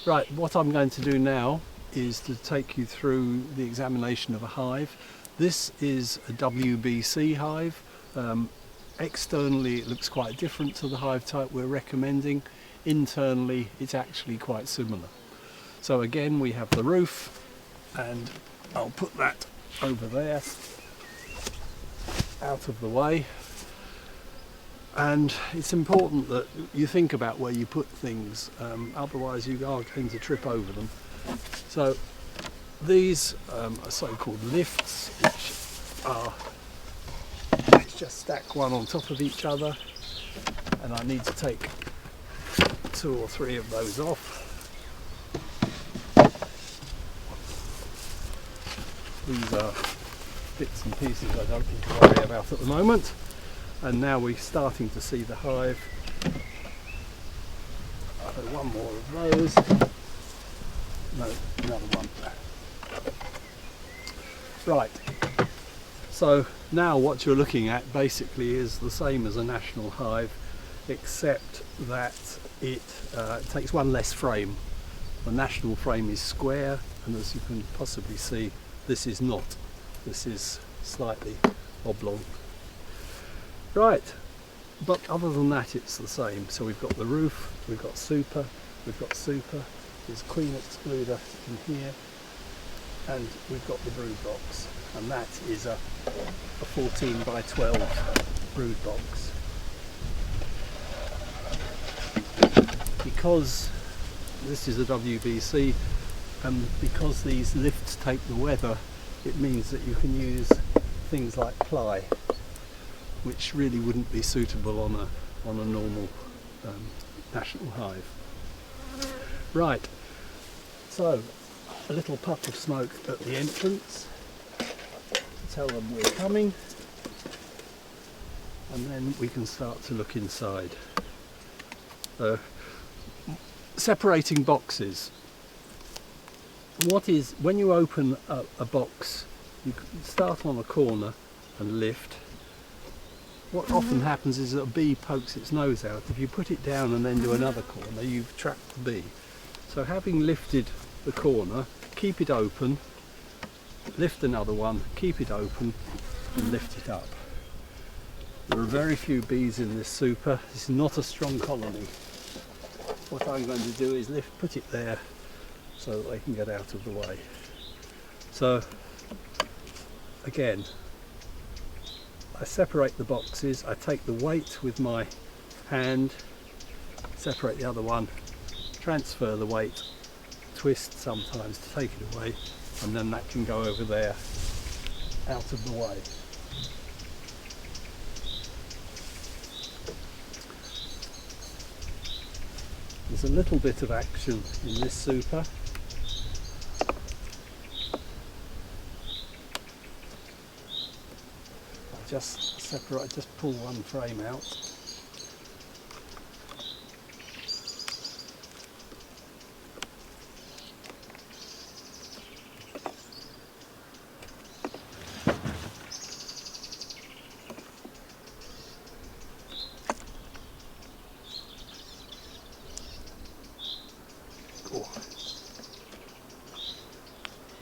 Right, what I'm going to do now is to take you through the examination of a hive. This is a WBC hive. Externally it looks quite different to the hive type we're recommending. Internally it's actually quite similar. So again, we have the roof, and I'll put that over there out of the way. And it's important that you think about where you put things, otherwise you are going to trip over them. So these are so-called lifts, which are, let's just stack one on top of each other, and I need to take 2 or 3 of those off. These are bits and pieces I don't need to worry about at the moment. And now we're starting to see the hive. So one more of those. No, another one. Right. So now what you're looking at basically is the same as a national hive, except that it takes one less frame. The national frame is square, and as you can possibly see, this is not. This is slightly oblong. Right, but other than that it's the same. So we've got the roof, we've got super, there's queen excluder in here, and we've got the brood box, and that is a 14 by 12 brood box. Because this is a WBC, and because these lifts take the weather, it means that you can use things like ply, which really wouldn't be suitable on a normal national hive. Right, so a little puff of smoke at the entrance to tell them we're coming, and then we can start to look inside. Separating boxes. When you open a box, you start on a corner and lift. What often happens is that a bee pokes its nose out. If you put it down and then do another corner, you've trapped the bee. So having lifted the corner, keep it open, lift another one, keep it open, and lift it up. There are very few bees in this super. This is not a strong colony. What I'm going to do is put it there so that they can get out of the way. So again, I separate the boxes, I take the weight with my hand, separate the other one, transfer the weight, twist sometimes to take it away, and then that can go over there, out of the way. There's a little bit of action in this super. Just pull one frame out. Cool.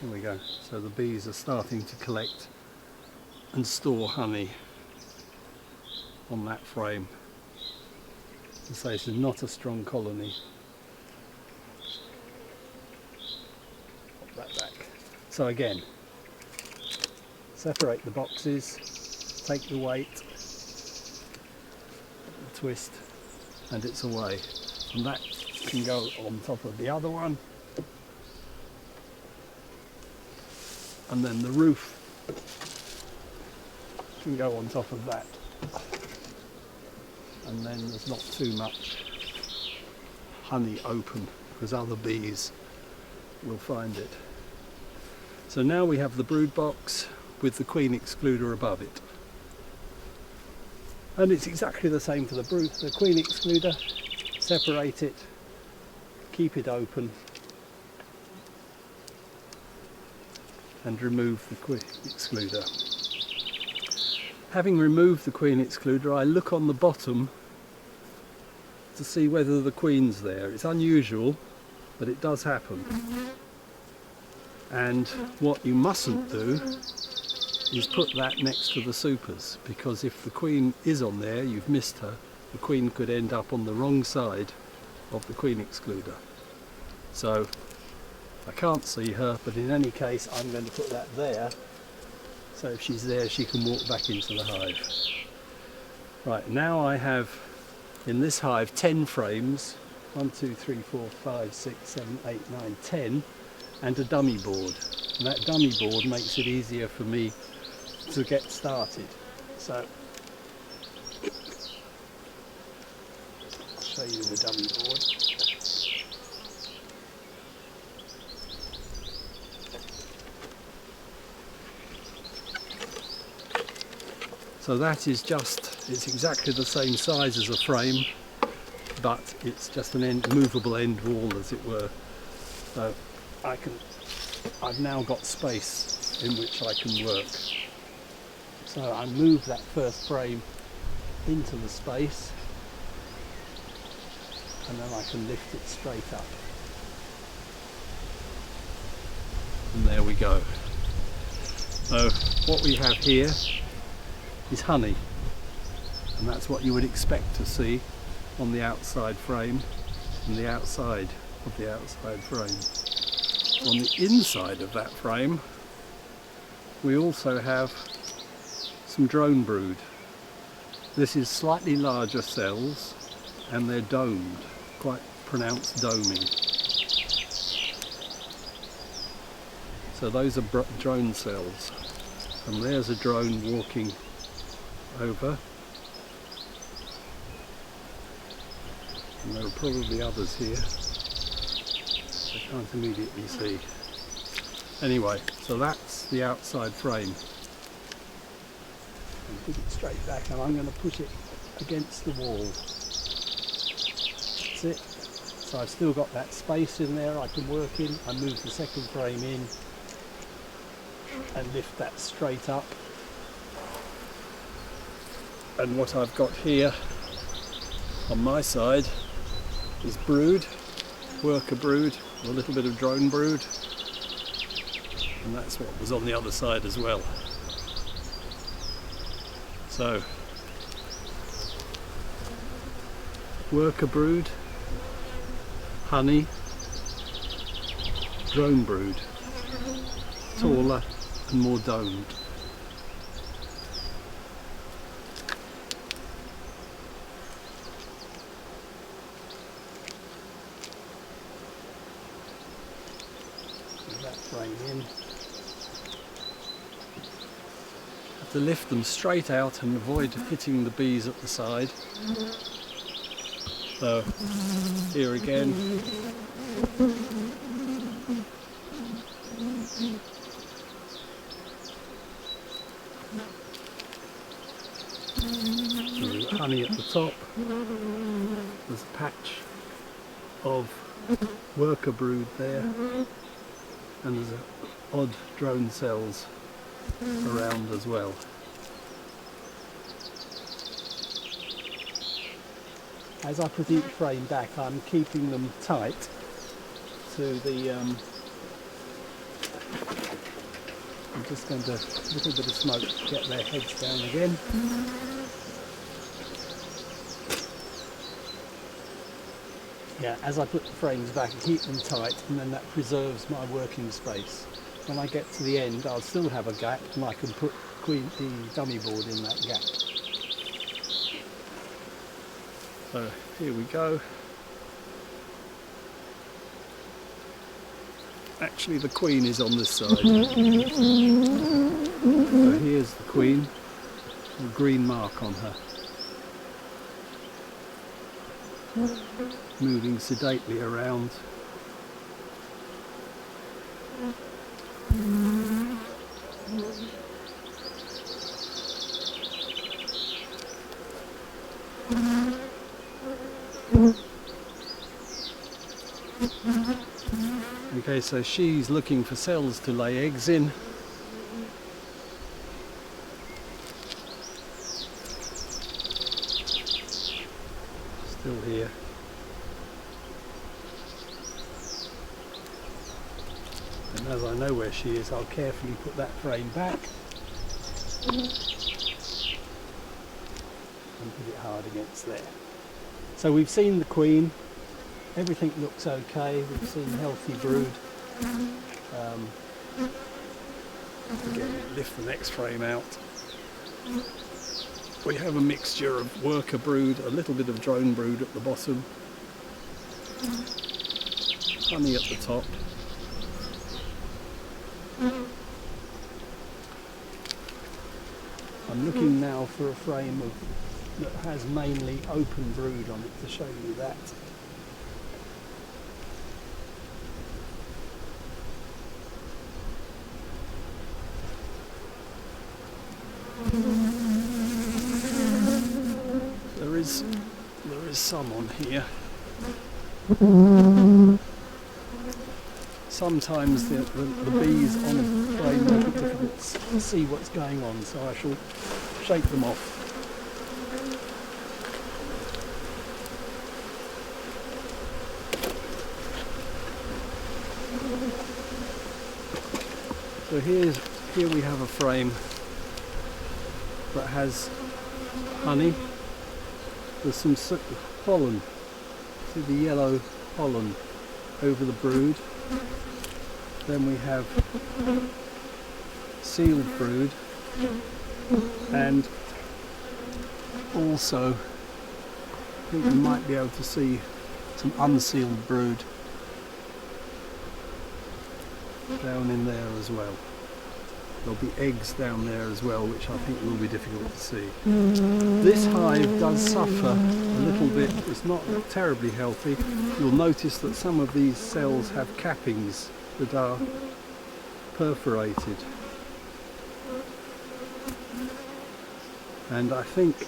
Here we go. So the bees are starting to collect and store honey on that frame. And so this is not a strong colony. Pop that back. So again, separate the boxes, take the weight, twist, and it's away. And that can go on top of the other one. And then the roof can go on top of that. And then there's not too much honey open because other bees will find it. So now we have the brood box with the queen excluder above it. And it's exactly the same for the queen excluder. Separate it, keep it open, and remove the queen excluder. Having removed the queen excluder, I look on the bottom to see whether the queen's there. It's unusual but it does happen. And what you mustn't do is put that next to the supers, because if the queen is on there, you've missed her. The queen could end up on the wrong side of the queen excluder. So I can't see her, but in any case I'm going to put that there, so if she's there she can walk back into the hive. Right, now I have in this hive 10 frames, 1, 2, 3, 4, 5, 6, 7, 8, 9, 10, and a dummy board. And that dummy board makes it easier for me to get started. So I'll show you the dummy board. So that is just, it's exactly the same size as a frame, but it's just an movable end wall, as it were. So I've now got space in which I can work. So I move that first frame into the space, and then I can lift it straight up. And there we go. So what we have here is honey, and that's what you would expect to see on the outside frame and the outside of the outside frame. On the inside of that frame we also have some drone brood. This is slightly larger cells and they're domed, quite pronounced doming. So those are drone cells, and there's a drone walking over, and there are probably others here I can't immediately see. Anyway, so that's the outside frame. And put it straight back, and I'm going to push it against the wall. That's it. So I've still got that space in there I can work in. I move the second frame in and lift that straight up. And what I've got here on my side is brood, worker brood, a little bit of drone brood, and that's what was on the other side as well. So worker brood, honey, drone brood, taller and more domed. That frame in. Have to lift them straight out and avoid hitting the bees at the side. So here again. There's honey at the top. There's a patch of worker brood there. And there's odd drone cells around as well. As I put each frame back, I'm keeping them tight to the I'm just going to, a little bit of smoke, get their heads down again. Yeah, as I put the frames back, I keep them tight, and then that preserves my working space. When I get to the end, I'll still have a gap, and I can put the dummy board in that gap. So here we go. Actually, the queen is on this side. So here's the queen, a green mark on her. Moving sedately around. Okay, so she's looking for cells to lay eggs in. Still here. And as I know where she is, I'll carefully put that frame back and put it hard against there. So we've seen the queen, everything looks okay, we've seen healthy brood. Again, lift the next frame out. We have a mixture of worker brood, a little bit of drone brood at the bottom, honey at the top. I'm looking now for a frame that has mainly open brood on it to show you that. There is some on here. Sometimes the bees on a frame make it difficult to see what's going on, so I shall shake them off. So here we have a frame that has honey. There's some pollen, see the yellow pollen over the brood. Then we have sealed brood, and also I think you might be able to see some unsealed brood down in there as well. There'll be eggs down there as well, which I think will be difficult to see. This hive does suffer a little bit. It's not terribly healthy. You'll notice that some of these cells have cappings that are perforated. And I think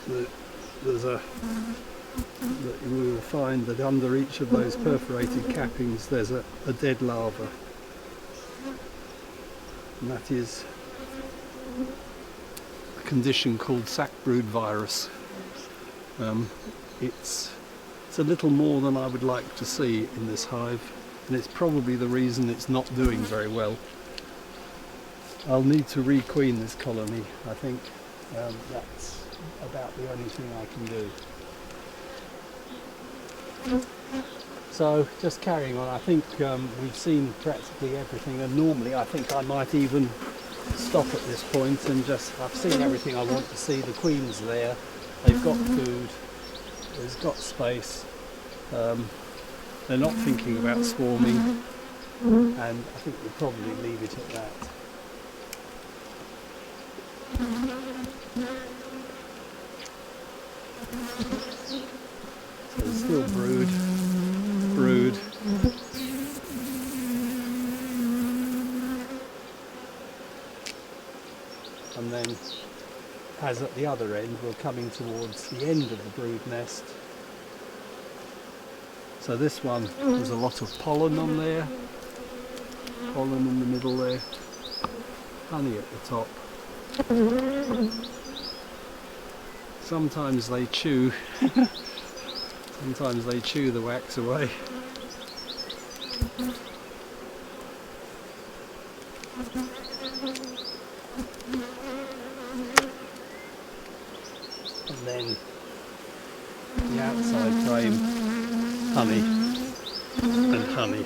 that that you will find that under each of those perforated cappings there's a dead larva. And that is a condition called sac brood virus. It's a little more than I would like to see in this hive, and it's probably the reason it's not doing very well. I'll need to requeen this colony, I think. That's about the only thing I can do. So just carrying on, I think we've seen practically everything, and normally I think I might even stop at this point and I've seen everything I want to see. The queen's there, they've got food, there's got space, they're not thinking about swarming, and I think we'll probably leave it at that. So there's still brood. And then, as at the other end, we're coming towards the end of the brood nest. So this one, there's a lot of pollen on there, pollen in the middle there, honey at the top. Sometimes they chew, sometimes they chew the wax away. And then the outside frame, honey and honey.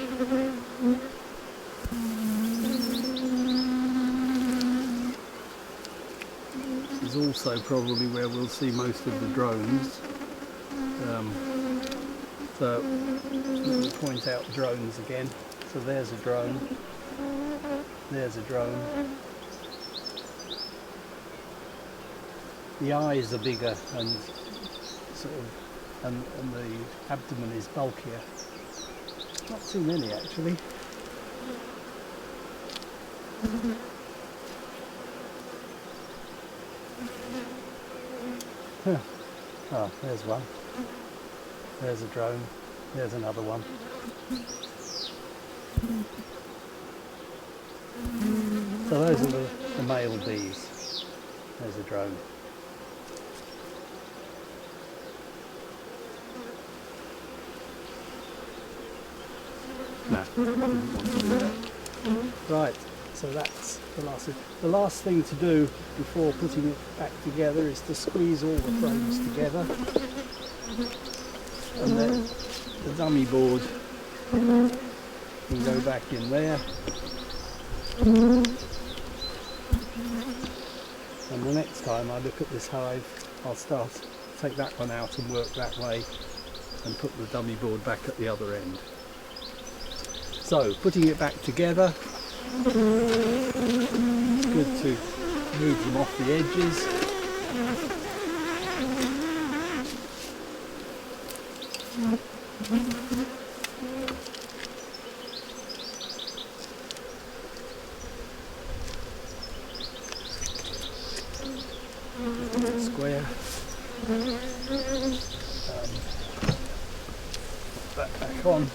This is also probably where we'll see most of the drones. So let me point out drones again. So there's a drone, there's a drone. The eyes are bigger and sort of, and the abdomen is bulkier. Not too many actually. Huh. Oh, there's one. There's a drone. There's another one. So those are the male bees. There's a drone. No, didn't want to do that. Right, so that's the last thing. The last thing to do before putting it back together is to squeeze all the frames together, and then the dummy board can go back in there, and the next time I look at this hive I'll take that one out and work that way and put the dummy board back at the other end. So putting it back together, it's good to move them off the edges. Square. Put that back on.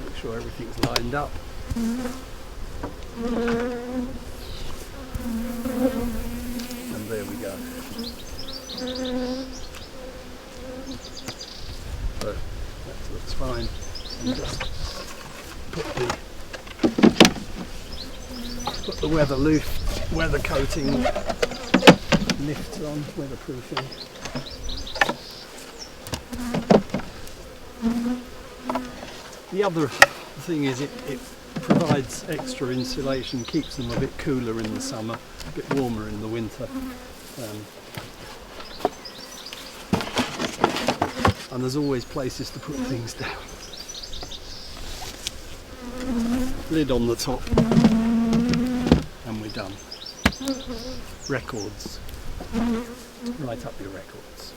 Make sure everything's lined up. And there we go. So that looks fine. And just put the weather coating lift on, weatherproofing. The other thing is it provides extra insulation, keeps them a bit cooler in the summer, a bit warmer in the winter. And there's always places to put things down. Lid on the top, and we're done. Records. Write up your records.